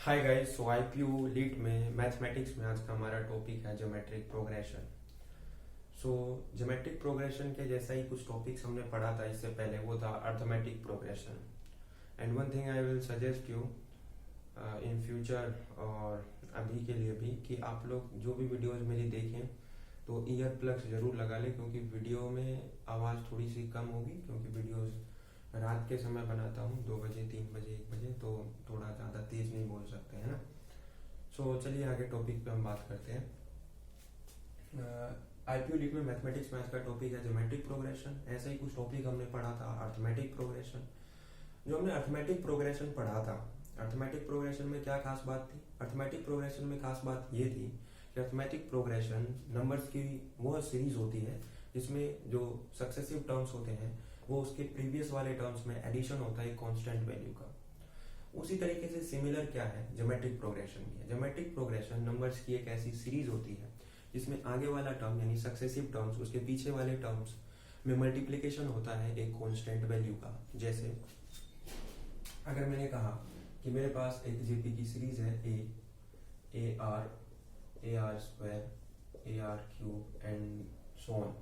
Hi guys, सो IPU लीट में mathematics में आज का हमारा टॉपिक है ज्योमेट्रिक प्रोग्रेशन। सो ज्योमेट्रिक प्रोग्रेशन के जैसा ही कुछ टॉपिक्स हमने पढ़ा था इससे पहले, वो था arithmetic progression. And one thing I will suggest you in future और अभी के लिए भी कि आप लोग जो भी वीडियोज मेरी देखें तो ईयर प्लग्स जरूर लगा लें, क्योंकि वीडियो में आवाज़ थोड़ी सी कम होगी, क्योंकि वीडियोज रात के समय बनाता हूँ 2 बजे 3 बजे 1 बजे, तो थोड़ा ज़्यादा तेज नहीं बोल सकते हैं ना। सो चलिए आगे टॉपिक पे हम बात करते हैं। आईपीयू लीग में मैथमेटिक्स में आज का टॉपिक है ज्योमेट्रिक प्रोग्रेशन। ऐसा ही कुछ टॉपिक हमने पढ़ा था अर्थमेटिक प्रोग्रेशन। जो हमने अर्थमेटिक प्रोग्रेशन पढ़ा था, अर्थमेटिक प्रोग्रेशन में क्या खास बात थी? अर्थमेटिक प्रोग्रेशन में खास बात ये थी कि अर्थमेटिक प्रोग्रेशन नंबर्स की वो सीरीज होती है जिसमें जो सक्सेसिव टर्म्स होते हैं वो उसके प्रीवियस वाले टर्म्स में एडिशन होता है कांस्टेंट वैल्यू का। उसी तरीके से सिमिलर क्या है ज्योमेट्रिक प्रोग्रेशन भी है। ज्योमेट्रिक प्रोग्रेशन नंबर्स की एक ऐसी सीरीज होती है जिसमें आगे वाला टर्म यानी सक्सेसिव टर्म्स उसके पीछे वाले टर्म्स में मल्टीप्लिकेशन होता है एक कांस्टेंट वैल्यू का। जैसे अगर मैंने कहा कि मेरे पास एक जेपी की सीरीज है ए r square, A r cube and so on,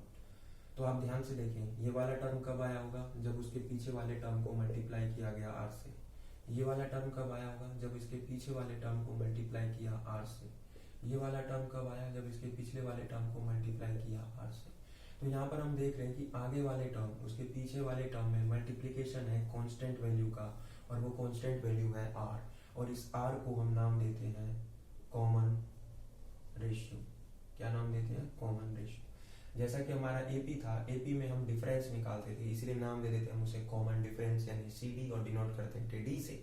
तो आप ध्यान से देखें ये वाला टर्म कब आया होगा? जब उसके पीछे वाले टर्म को मल्टीप्लाई किया गया आर से। ये वाला टर्म कब आया होगा? जब इसके पीछे वाले टर्म को मल्टीप्लाई किया आर से। ये वाला टर्म कब आया? जब इसके पिछले वाले टर्म को मल्टीप्लाई किया आर से। तो यहाँ पर हम देख रहे हैं कि आगे वाले टर्म उसके पीछे वाले टर्म में मल्टीप्लीकेशन है कांस्टेंट वैल्यू का, और वो कांस्टेंट वैल्यू है आर, और इस आर को हम नाम देते हैं कॉमन रेशियो। क्या नाम देते हैं? Common ratio. जैसा कि हमारा एपी था, एपी में हम डिफरेंस निकालते थे, इसलिए नाम दे देते हैं हम उसे कॉमन डिफरेंस यानी सीडी, और डिनोट करते थे डी से।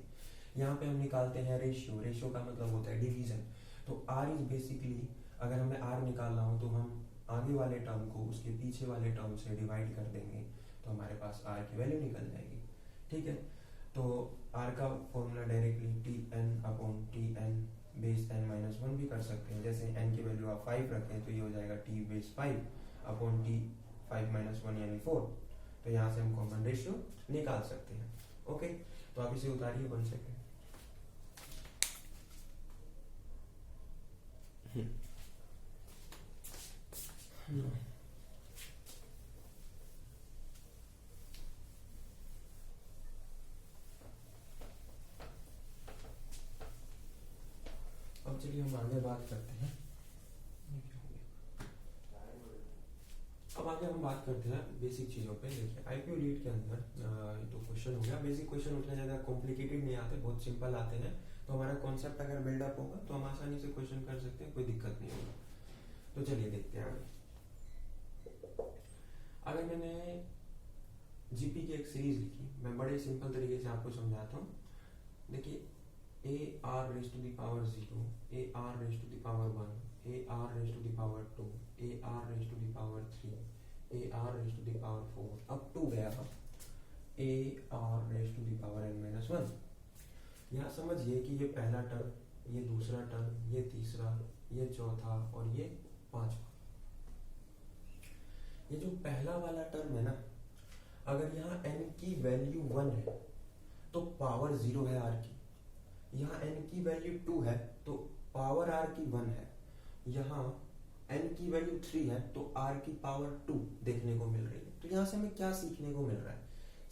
यहाँ पे हम निकालते हैं रेशियो। रेशियो का मतलब होता है डिवीजन। तो आर इज बेसिकली, अगर हमें आर निकालना हो तो हम आगे वाले टर्म को उसके पीछे वाले टर्म से डिवाइड कर देंगे, तो हमारे पास आर की वैल्यू निकल जाएगी। ठीक है, तो आर का formula directly t n upon t n base n minus 1 भी कर सकते हैं। जैसे एन की वैल्यू आप 5 रखें तो ये हो जाएगा T base 5 upon T 5 minus 1 यानी 4। तो यहाँ से हम कॉमन रेशियो निकाल सकते हैं। ओके, तो आप इसे उतारिए 1 सेकेंड। अब चलिए हम आगे बात करते हैं। अब आगे हम बात करते हैं बेसिक चीजों पे। देखिए आईपीयू लीड के अंदर तो क्वेश्चन हो गया, बेसिक क्वेश्चन उतने ज्यादा कॉम्प्लिकेटेड नहीं आते, बहुत सिंपल आते हैं। तो हमारा कॉन्सेप्ट अगर बिल्डअप होगा तो हम आसानी से क्वेश्चन कर सकते हैं, कोई दिक्कत नहीं होगा। तो चलिए देखते हैं आगे। अगर मैंने जीपी की एक सीरीज लिखी, मैं बड़े सिंपल तरीके से आपको समझाता हूँ। देखिए a r raise to the power 0, a r raise to the power 1, a r raise to the power 2, a r raise to the power 3, a r raise to the power 4 up to गया a r raise to the power n minus 1। यहाँ समझिए कि ये पहला term, ये दूसरा term, ये तीसरा, ये चौथा और ये पांचवा। ये जो पहला वाला टर्म है ना, अगर यहाँ n की वैल्यू 1 है तो पावर 0 है r की। यहाँ n की वैल्यू 2 है तो पावर r की 1 है। यहाँ n की वैल्यू 3 है तो r की पावर 2 देखने को मिल रही है। तो यहाँ से हमें क्या सीखने को मिल रहा है?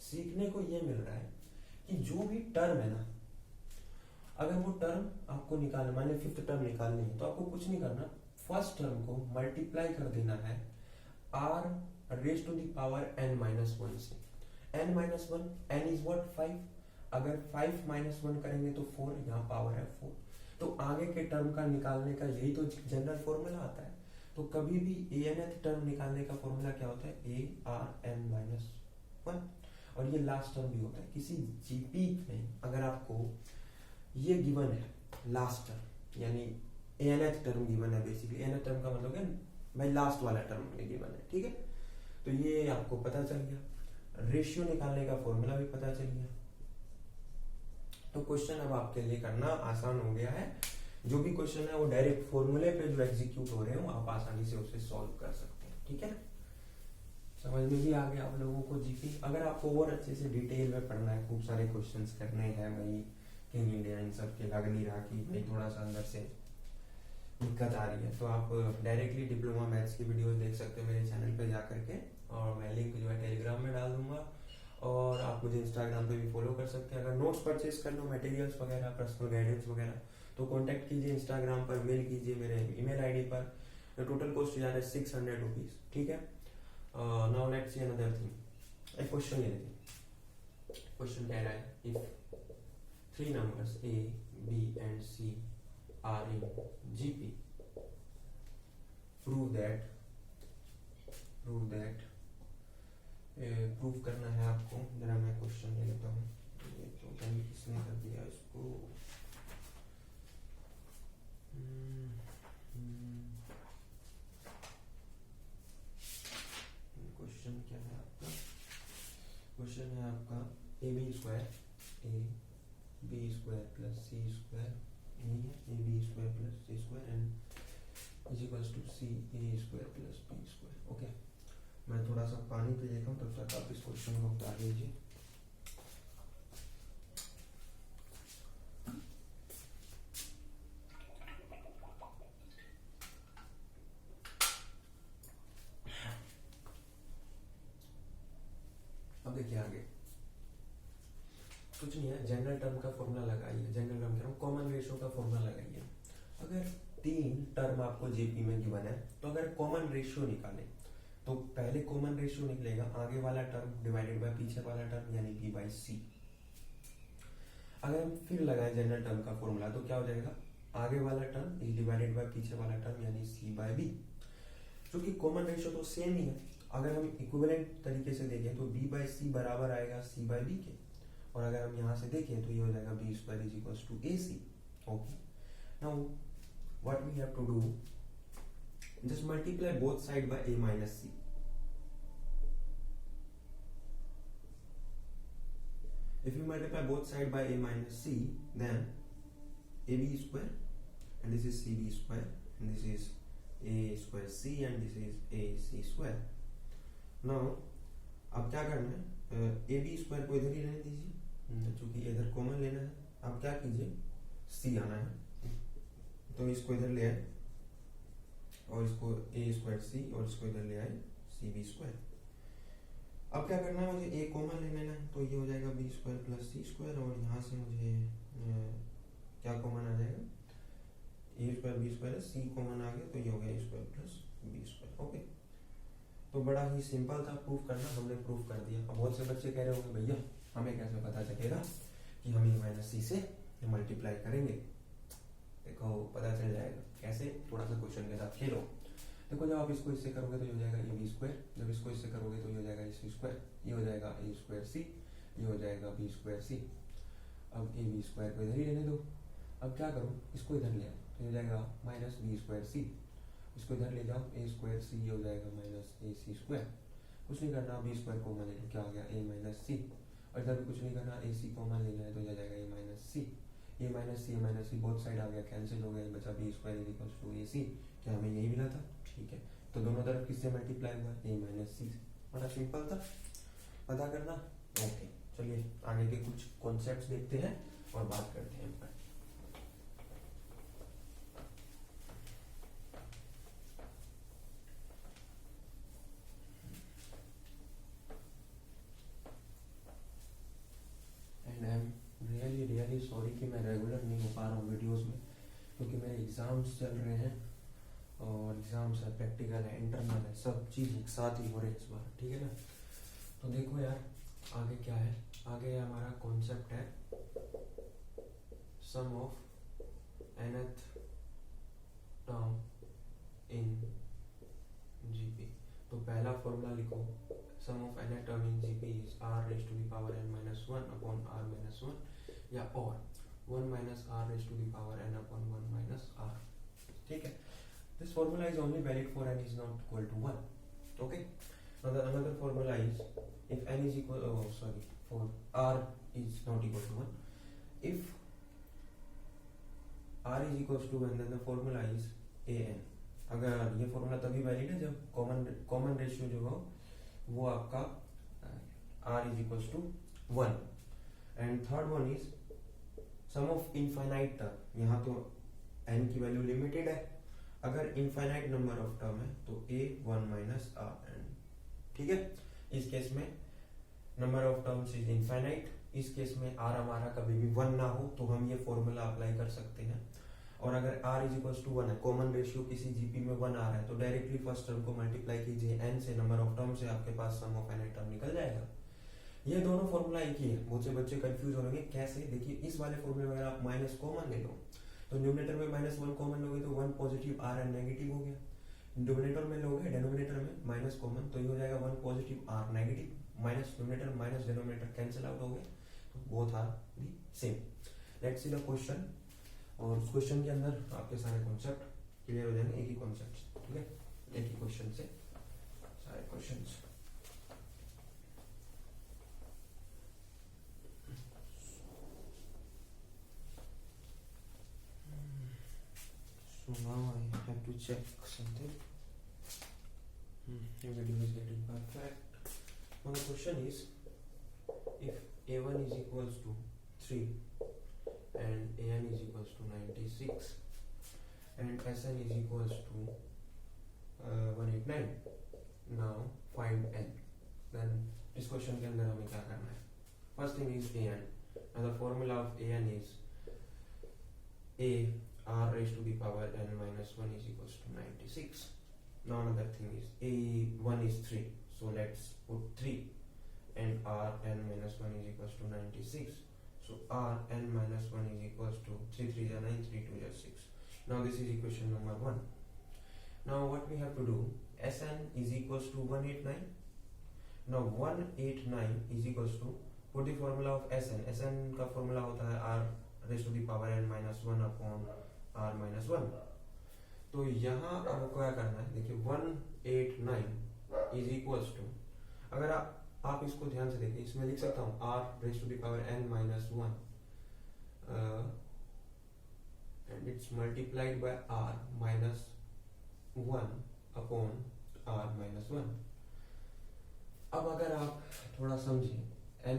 सीखने को ये मिल रहा है कि जो भी टर्म है ना, अगर वो टर्म आपको निकालना, माने 5th टर्म निकालनी है, तो आपको कुछ नहीं करना, फर्स्ट टर्म को मल्टीप्लाई कर देना है r raise to the power n minus 1 से। n minus 1, n is what 5, अगर 5 माइनस 1 करेंगे तो 4, यहाँ पावर है 4। तो आगे के टर्म का निकालने का यही तो जनरल फॉर्मूला आता है। तो कभी भी anth टर्म निकालने का फॉर्मूला क्या होता है? a r n माइनस 1, और ये लास्ट टर्म भी होता है। किसी जीपी में अगर आपको ये गिवन है लास्ट टर्म, यानी anth टर्म गिवन है, बेसिकली anth टर्म का मतलब है भाई लास्ट वाला टर्म गिवन है। ठीक है, तो ये आपको पता चल गया, रेशियो निकालने का फॉर्मूला भी पता चल गया। तो क्वेश्चन अब आपके लिए करना आसान हो गया है। जो भी क्वेश्चन है वो डायरेक्ट फॉर्मूले पे जो एग्जीक्यूट हो रहे हो आप आसानी से उसे सॉल्व कर सकते हैं। ठीक है, समझ में भी आ गया आप लोगों को जीपी। अगर आपको और अच्छे से डिटेल में पढ़ना है, खूब सारे क्वेश्चंस करने हैं भाई, किंग इंडिया इन सब के लग नहीं रहा कि भाई थोड़ा सा अंदर से दिक्कत आ रही है, तो आप डायरेक्टली डिप्लोमा मैथ्स की वीडियोस देख सकते हो मेरे चैनल पे जा करके, और मैं लिंक जो है टेलीग्राम में डाल दूंगा, और आप मुझे इंस्टाग्राम पे भी फॉलो कर सकते हैं। अगर नोट्स परचेज करना, मटेरियल्स वगैरह, पर्सनल गाइडेंस वगैरह, तो कांटेक्ट कीजिए इंस्टाग्राम पर, मेल कीजिए मेरे ईमेल आईडी पर। टोटल कॉस्ट जा रहा है 600 रुपीज, ठीक है। Now let's see another thing, एक क्वेश्चन ले लेते हैं। क्वेश्चन कह रहा है if 3 numbers A, B and C are in GP, prove that prove करना है आपको। जरा मैं क्वेश्चन ले लेता हूँ, ये तो कहीं किसने कर दिया इसको। क्वेश्चन क्या है आपका? क्वेश्चन है आपका a b square plus c square, यही है a b square plus c square and is equals to c a square plus b square. Okay, मैं थोड़ा सा पानी पी लेता हूँ, तब तक आप इस क्वेश्चन को बता दीजिए। अब देखिए आगे कुछ नहीं है, जनरल टर्म का फॉर्मूला लगाइए। जनरल टर्म कह रहा हूँ, कॉमन रेशियो का फॉर्मूला लगाइए। अगर 3 टर्म आपको जेपी में गिवन है, तो अगर कॉमन रेशियो निकालें तो पहले कॉमन रेशियो निकलेगा आगे वाला टर्म डिवाइडेड बाय पीछे वाला टर्म, यानी बी बाई सी। अगर हम फिर लगाएं जनरल टर्म का फॉर्मूला, तो क्या हो जाएगा, आगे वाला टर्म इज डिवाइडेड बाय पीछे वाला टर्म, यानी सी बाय बी। क्योंकि कॉमन रेशियो तो सेम ही है, अगर हम इक्विवेलेंट तरीके से देखें तो बी बाई सी बराबर आएगा सी बाई बी के, और अगर हम यहाँ से देखें तो ये हो जाएगा b square is equals to a c. Okay, now what we have to do, just multiply both side by a minus c. If you multiply both side by a minus c, then ab square and this is cb square and this is a square c and this is ac square. Now अब क्या करना है, ab square को इधर ही रहने दीजिए, चूंकि इधर कॉमन लेना है। अब क्या कीजिए, c आना है, तो इसको इधर ले आए और इसको ए स्क्वायर सी, और इसको इधर ले आए सी बी स्क्वायर। अब क्या करना है, मुझे ए कॉमन ले लेना है, तो ये हो जाएगा b square plus c square, और यहाँ से मुझे क्या कॉमन आ जाएगा, a square b square, c common आ गया, तो ये हो गया a square plus b square. Okay, तो बड़ा ही सिंपल था प्रूफ करना, हमने प्रूफ कर दिया। अब बहुत से बच्चे कह रहे होंगे भैया हमें कैसे पता चलेगा कि हम ए माइनस सी से मल्टीप्लाई करेंगे। देखो पता चल जाएगा कैसे, थोड़ा सा क्वेश्चन के साथ खेलो। देखो जब आप इसको इससे करोगे तो ये हो जाएगा ए बी स्क्वायर, जब इसको इससे करोगे तो ये हो जाएगा ए सी स्क्वायर, ये हो जाएगा ए स्क्वायर सी, ये हो जाएगा बी स्क्वायर सी। अब ए बी स्क्वायर को इधर ही रहने दो। अब क्या करूँ, इसको इधर ले आओ, तो हो जाएगा माइनस बी स्क्वायर सी, इसको इधर ले जाओ ए स्क्वायर सी, ये हो जाएगा माइनस ए सी स्क्वायर। कुछ नहीं करना, बी स्क्वायर कॉमन ले लो, क्या हो गया ए माइनस सी, और इधर भी कुछ नहीं करना, ए सी कॉमन लेना है, तो ये जाएगा a minus c, a minus c both side आ गया, कैंसिल हो गया, बचा b square is equals to a c. क्या हमें यही मिला था? ठीक है, तो दोनों तरफ किससे मल्टीप्लाई हुआ, ए माइनस सी। बड़ा सिंपल था, पता करना। ओके, चलिए आगे के कुछ कॉन्सेप्ट्स देखते हैं और बात करते हैं इस पर। And I am really sorry कि मैं रेगुलर नहीं हो पा रहा हूँ वीडियोस में, क्योंकि मेरे एग्जाम्स चल रहे हैं, और एग्जाम्स है, प्रैक्टिकल है, इंटरनल है, सब चीज़ एक साथ ही हो रहे हैं इस बार, ठीक है ना। तो देखो यार आगे क्या है, आगे हमारा कॉन्सेप्ट है sum of nth term in GP. तो पहला फॉर्मूला लिखो, sum of nth term in GP is r raise to the power n minus 1 upon r minus 1, या और 1 minus r raise to the power n upon 1 minus r। ठीक है, this formula is only valid for n is not equal to 1. Okay, now the another formula is if n is equal, for r is not equal to 1, if r is equals to 1 then the formula is an। अगर ये formula तभी valid है जब common ratio जो हो वो आपका r is equals to 1, and third one is sum of infinite term, यहाँ तो n की वैल्यू लिमिटेड है, अगर इनफाइनाइट नंबर ऑफ टर्म है तो a1 माइनस आर एन, ठीक है। इस केस में number of terms is infinite, इस केस में r हमारा कभी भी 1 ना हो तो हम ये फॉर्मूला अप्लाई कर सकते हैं। और अगर r इज इक्वल टू 1 है, कॉमन रेशियो किसी जीपी में 1 आ रहा है, तो डायरेक्टली फर्स्ट टर्म को मल्टीप्लाई कीजिए n से, नंबर ऑफ टर्म से, आपके पास सम ऑफ फाइनाइट टर्म निकल जाएगा। ये दोनों फॉर्मूला एक ही है। बहुत से बच्चे कंफ्यूज होंगे कैसे, देखिए इस वाले फॉर्मूले में अगर आप माइनस कॉमन ले लो तो न्यूमरेटर में -1 कॉमन लोगे तो 1 पॉजिटिव r एन नेगेटिव हो गया, डिनोमिनेटर में लोगे डेनोमिनेटर में माइनस कॉमन तो ये हो जाएगा 1 positive r negative, minus numerator minus denominator cancel out हो गए, तो both are the same. Let's see the question, और उस क्वेश्चन के अंदर आपके सारे कॉन्सेप्ट क्लियर हो जाएंगे, एक ही कॉन्सेप्ट, ठीक है, एक ही क्वेश्चन से सारे questions. So now I have to check something. The video is getting perfect. Now the question is, if a1 is equals to 3 and an is equals to 96 and sn is equals to 189, now find n. Then इस question के अंदर हमें क्या करना है? First thing is an. Now the formula of an is a r raised to the power n minus 1 is equals to 96. Now another thing is a1 is 3, so let's put 3 and r n minus 1 is equals to 96. So r n minus 1 is equals to 3 3 is 9, 3 2 is 6. Now this is equation number 1. Now what we have to do, Sn is equals to 189. Now 189 is equals to, put the formula of Sn. Sn का formula होता है r raised to the power n minus 1 upon r minus 1. तो यहाँ अब क्या करना है, देखिए 189 is equals to, अगर आप इसको ध्यान से देखिए, इसमें लिख सकता हूँ r raised to the power n minus 1 and it's multiplied by r minus 1 upon r minus 1. अब अगर आप थोड़ा समझिए,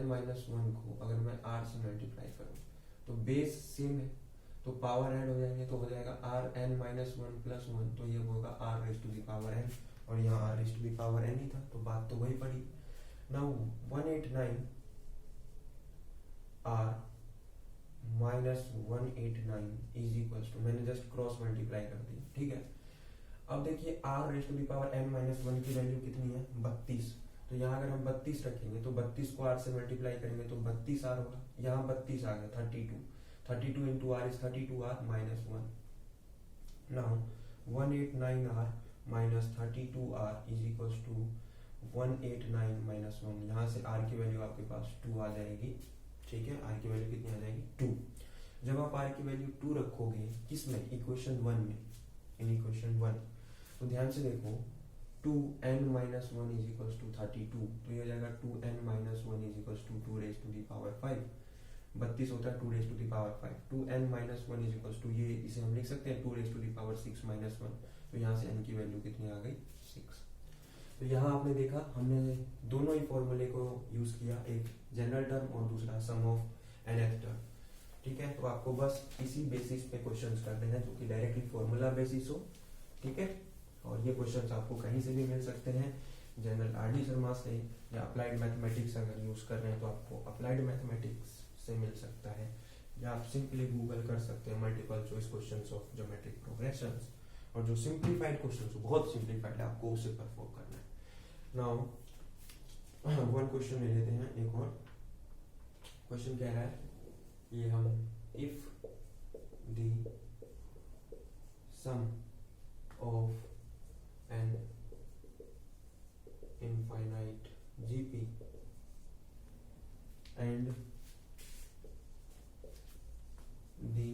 n minus 1 को अगर मैं r से मल्टीप्लाई करूँ तो बेस सेम है, तो पावर ऐड हो जाएंगे, तो हो जाएगा r n minus 1 plus 1, तो ये होगा r raised to the power n, और यहाँ r raised to the power n ही था, तो बात तो वही पड़ी। Now 189 r minus 189 is equals to, मैंने जस्ट क्रॉस मल्टीप्लाई कर दी, ठीक है। अब देखिए r raised to the power n minus 1 की वैल्यू कितनी है, 32, तो यहाँ अगर हम 32 रखेंगे तो 32 को r से मल्टीप्लाई करेंगे तो 32r होगा, यहाँ 32 आ गया, 32 into r is 32r minus 1. Now 189r minus 32r is equals to 189 minus 1. यहाँ से r की वैल्यू आपके पास 2 आ जाएगी, ठीक है, r की वैल्यू कितनी आ जाएगी, 2। जब आप r की वैल्यू 2 रखोगे किसमें, इक्वेशन 1 में, इन इक्वेशन 1, तो ध्यान से देखो 2n minus 1 is equals to 32, तो ये हो जाएगा 2n minus 1 is equals to 2 raised to the power 5, 32 होता है 2 raised to the power 5, 2n minus 1 is equals to, ये इसे हम लिख सकते हैं 2 raised to the power 6 minus 1, तो यहाँ से n की वैल्यू कितनी आ गई, 6। तो यहाँ आपने देखा हमने दोनों ही फॉर्मूले को यूज किया, एक जनरल टर्म और दूसरा सम ऑफ nth टर्म, ठीक है। तो आपको बस इसी बेसिस पे क्वेश्चंस करने हैं जो कि डायरेक्टली फॉर्मूला बेसिस हो, ठीक है। और ये क्वेश्चंस आपको कहीं से भी मिल सकते हैं, जनरल आर डी शर्मा से, या अप्लाइड मैथमेटिक्स अगर यूज कर रहे हैं तो आपको अप्लाइड मैथमेटिक्स से मिल सकता है, या आप सिंपली गूगल कर सकते हैं multiple choice questions of geometric progressions, और जो सिंप्लीफाइड क्वेश्चंस बहुत सिंप्लीफाइड है आपको उसे परफॉर्म करना है। नाउ वन क्वेश्चन ले लेते हैं, एक और क्वेश्चन कह रहा है, ये हम if the sum of an infinite GP and the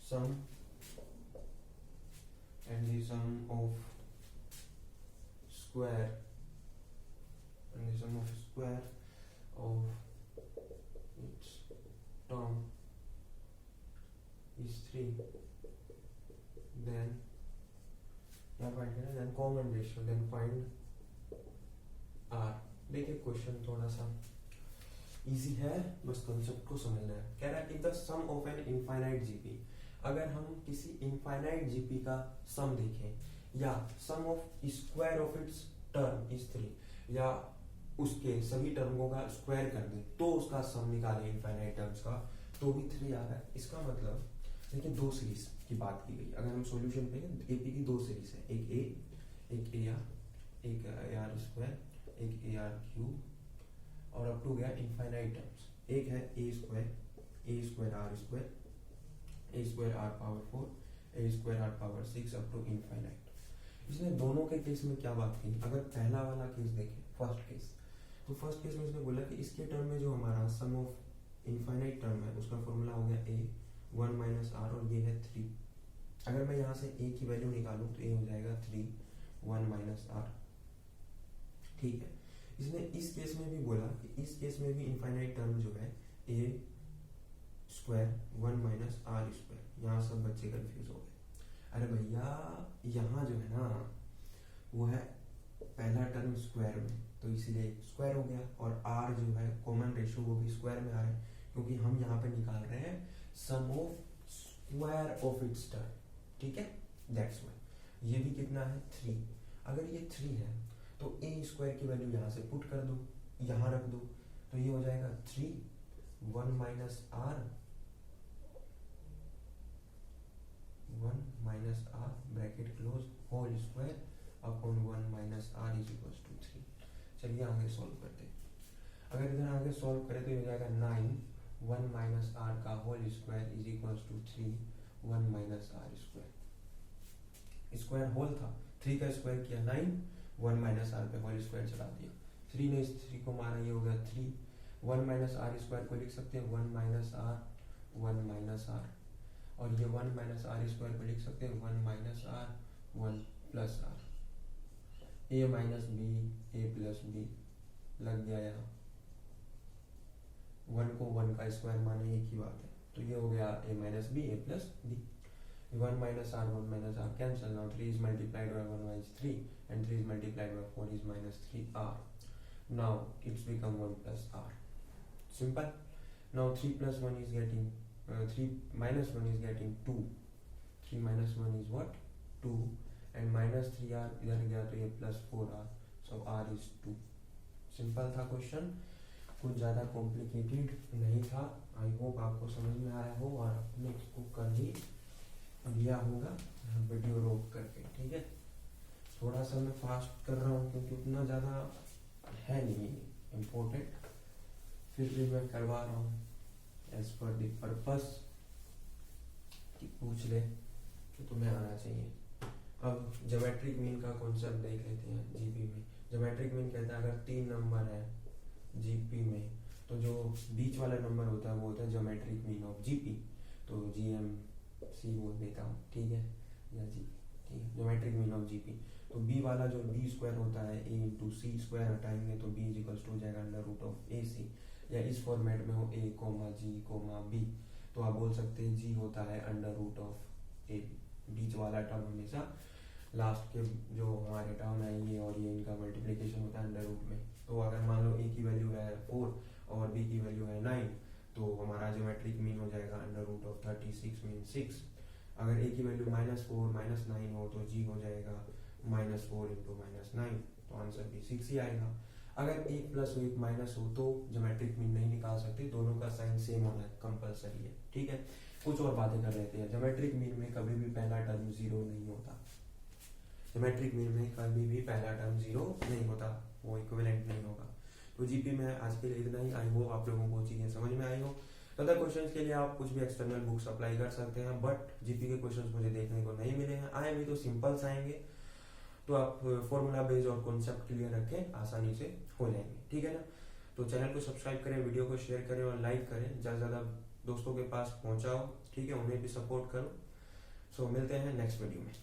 sum of square of its term is 3, then find करना, then common ratio, then find r। देखिए क्वेश्चन थोड़ा सा इजी है, बस कॉन्सेप्ट को समझना है। कह रहा है कि the sum of an infinite GP, अगर हम किसी इनफाइनाइट जीपी का सम देखें या sum of square of its term is 3, या उसके सभी टर्मों का स्क्वायर कर दे तो उसका सम निकाले इनफाइनाइट टर्म्स का, तो भी 3 आ रहा है। इसका मतलब देखिए दो सीरीज की बात की गई। अगर हम सॉल्यूशन पे एपी की दो सीरीज है, एक ए आर, एक ए आर स्क्वायर, एक ए आर क्यूब, और अप टू गया इनफाइनाइट टर्म्स। एक है a square r square, a square r power 4, a square r power 6 up to infinite. इसने दोनों के केस में क्या बात की, अगर पहला वाला केस देखें, फर्स्ट केस, तो फर्स्ट केस में इसने बोला कि इसके टर्म में जो हमारा सम ऑफ इनफाइनाइट टर्म है उसका फॉर्मूला हो गया ए 1 माइनस आर, और ये है 3। अगर मैं यहाँ से ए की वैल्यू निकालूं तो ए हो जाएगा 3 1 माइनस आर। ठीक है, इसने इस केस में भी बोला कि इस केस में भी इनफाइनाइट टर्म जो है a square 1 minus r square. यहाँ सब बच्चे कंफ्यूज हो गए, अरे भैया यहाँ जो है ना वो है पहला टर्म स्क्वायर में, तो इसीलिए स्क्वायर हो गया, और आर जो है कॉमन रेशियो वो भी स्क्वायर में आ रहा है, क्योंकि हम यहाँ पे निकाल रहे हैं sum of square of its term. ठीक है, दैट्स व्हाई ये भी कितना है 3। अगर ये 3 है तो ए स्क्वायर की वैल्यू यहाँ से पुट कर दो, यहाँ रख दो, तो ये हो जाएगा 3 1 minus r 1 minus r bracket close whole square upon 1 minus r is equal to 3। चलिए आगे सॉल्व करते हैं। अगर इधर आगे सॉल्व करें तो ये हो जाएगा 9 1 माइनस आर का whole square is equal to 3 1 minus r square. Square whole था, 3 का स्क्वायर किया 9, 1 माइनस आर पे होल स्क्वायर चला दिया, 3 ने इस 3 को मारा, ये हो गया 3 1 माइनस आर स्क्वायर को लिख सकते हैं 1 माइनस आर 1 माइनस आर, और ये 1 माइनस आर स्क्वायर को लिख सकते हैं 1 minus r 1 plus r. A minus b a plus b लग गया यहाँ, 1 को 1 का स्क्वायर माने एक ही बात है, तो ये हो गया ए minus b a plus B. 1 minus r 1 minus r cancel. Now 3 is multiplied by 1 is 3 and 3 is multiplied by 4 is minus 3r. Now it's become 1 plus r. Simple. Now 3 plus 1 is getting 3 minus 1 is getting 2. 3 minus 1 is what? 2, and minus 3r इधर गया तो ये plus 4r, so r is 2. Simple था question, कुछ ज़्यादा complicated नहीं था। I hope आपको समझ में आया हो और अपने इसको कर ही लिया होगा वीडियो रोक करके। ठीक है, थोड़ा सा मैं फास्ट कर रहा हूँ क्योंकि उतना ज़्यादा है नहीं इम्पोर्टेंट, फिर भी मैं करवा रहा हूँ एज पर द पर्पस कि पूछ ले कि तुम्हें आना चाहिए। अब ज्योमेट्रिक मीन का कॉन्सेप्ट देख लेते हैं जीपी में। ज्योमेट्रिक मीन कहता है अगर 3 नंबर है जीपी में तो जो बीच वाला नंबर होता है वो होता है ज्योमेट्रिक मीन ऑफ जीपी, तो जीएम सी बोल देता हूँ, ठीक है, या जी, ठीक है, ज्योमेट्रिक मीन ऑफ जीपी। तो बी वाला जो बी स्क्वायर होता है ए इंटू सी स्क्वायर हटाएंगे तो बी इज इक्वल्स टू हो जाएगा under root of a c, या इस फॉर्मेट में हो a comma g comma b, तो आप बोल सकते हैं जी होता है under root of a b. बीच वाला टर्म हमेशा लास्ट के जो हमारे टर्म है ये और ये इनका मल्टीप्लीकेशन होता है अंडर रूट में। तो अगर मान लो ए की वैल्यू है 4 और बी की वैल्यू है 9 तो हमारा ज्योमेट्रिक मीन हो जाएगा अंडर रूट ऑफ 36 मीन 6। अगर ए की वैल्यू -4 -9 हो तो जी हो जाएगा -4 इंटू -9, तो आंसर भी 6 ही आएगा। अगर 1 प्लस हो 1 माइनस हो तो ज्योमेट्रिक मीन नहीं निकाल सकते, दोनों का साइन सेम होना कंपलसरी है। ठीक है, कुछ और बातें कर लेते हैं। ज्योमेट्रिक मीन में कभी भी पहला टर्म 0 नहीं होता, ज्योमेट्रिक मीन में कभी भी पहला टर्म 0 नहीं होता, वो इक्विवेलेंट नहीं होगा। तो जीपी में आज के लिए इतना ही। आई होप आप लोगों को चीजें समझ में आई हो। अदर क्वेश्चंस के लिए आप कुछ भी एक्सटर्नल बुक्स अप्लाई कर सकते हैं, बट जीपी के क्वेश्चंस मुझे देखने को नहीं मिले हैं। आए भी तो सिंपल्स आएंगे, तो आप फॉर्मूला बेस्ड और कॉन्सेप्ट क्लियर रखें, आसानी से हो जाएंगे। ठीक है ना, तो चैनल को सब्सक्राइब करें, वीडियो को शेयर करें और लाइक करें, ज़्यादा से ज़्यादा दोस्तों के पास पहुंचाओ। ठीक है, उन्हें भी सपोर्ट करो। सो मिलते हैं नेक्स्ट वीडियो में।